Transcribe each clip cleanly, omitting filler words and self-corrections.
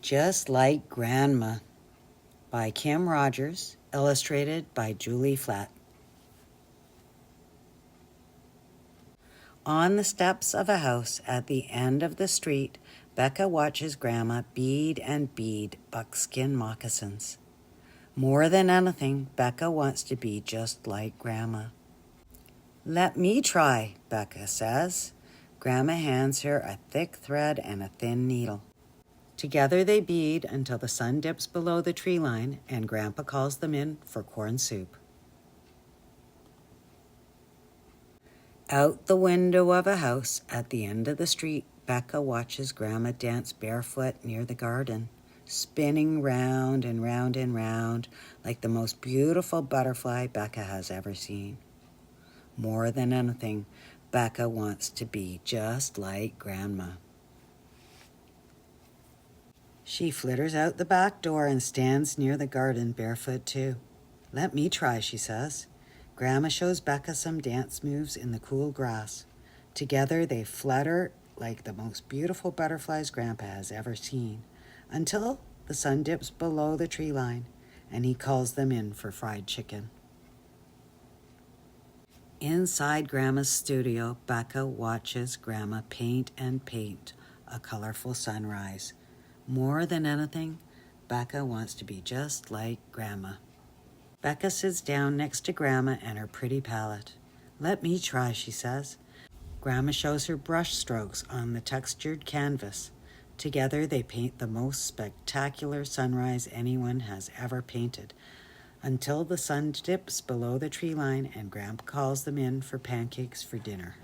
Just Like Grandma by Kim Rogers, illustrated by Julie Flett. On the steps of a house at the end of the street, Becca watches Grandma bead and bead buckskin moccasins. More than anything, Becca wants to be just like Grandma. "Let me try," Becca says. Grandma hands her a thick thread and a thin needle. Together they bead until the sun dips below the tree line and Grandpa calls them in for corn soup. Out the window of a house at the end of the street, Becca watches Grandma dance barefoot near the garden, spinning round and round and round like the most beautiful butterfly Becca has ever seen. More than anything, Becca wants to be just like Grandma. She flitters out the back door and stands near the garden barefoot too. "Let me try," she says. Grandma shows Becca some dance moves in the cool grass. Together they flutter like the most beautiful butterflies Grandpa has ever seen, until the sun dips below the tree line and he calls them in for fried chicken. Inside Grandma's studio, Becca watches Grandma paint and paint a colorful sunrise. More than anything, Becca wants to be just like Grandma. Becca sits down next to Grandma and her pretty palette. "Let me try," she says. Grandma shows her brush strokes on the textured canvas. Together they paint the most spectacular sunrise anyone has ever painted, until the sun dips below the tree line and Grandpa calls them in for pancakes for dinner.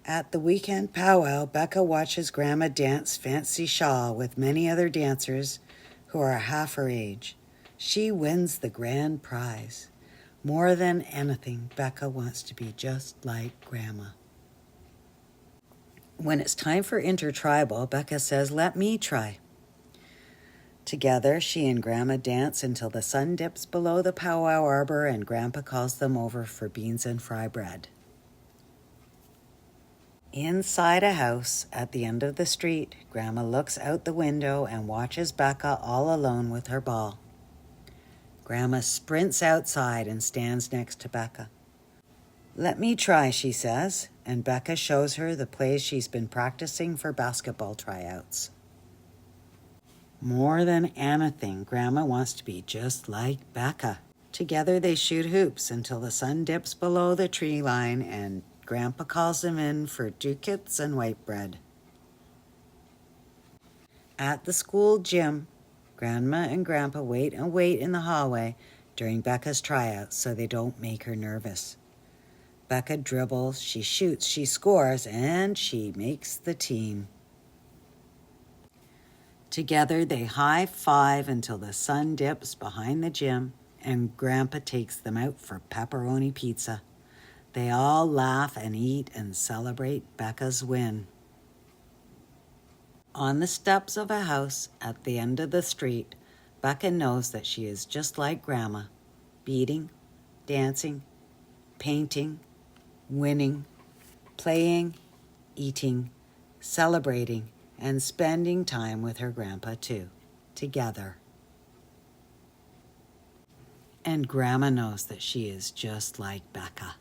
At the weekend powwow, Becca watches Grandma dance Fancy Shawl with many other dancers who are half her age. She wins the grand prize. More than anything, Becca wants to be just like Grandma. When it's time for intertribal, Becca says, "Let me try." Together, she and Grandma dance until the sun dips below the powwow arbor and Grandpa calls them over for beans and fry bread. Inside a house at the end of the street, Grandma looks out the window and watches Becca all alone with her ball. Grandma sprints outside and stands next to Becca. "Let me try," she says, and Becca shows her the plays she's been practicing for basketball tryouts. More than anything, Grandma wants to be just like Becca. Together they shoot hoops until the sun dips below the tree line and Grandpa calls them in for ducats and white bread. At the school gym, Grandma and Grandpa wait in the hallway during Becca's tryouts so they don't make her nervous. Becca dribbles, she shoots, she scores, and she makes the team. Together they high-five until the sun dips behind the gym and Grandpa takes them out for pepperoni pizza. They all laugh and eat and celebrate Becca's win. On the steps of a house at the end of the street, Becca knows that she is just like Grandma, beading, dancing, painting, winning, playing, eating, celebrating, and spending time with her Grandpa too, together. And Grandma knows that she is just like Becca.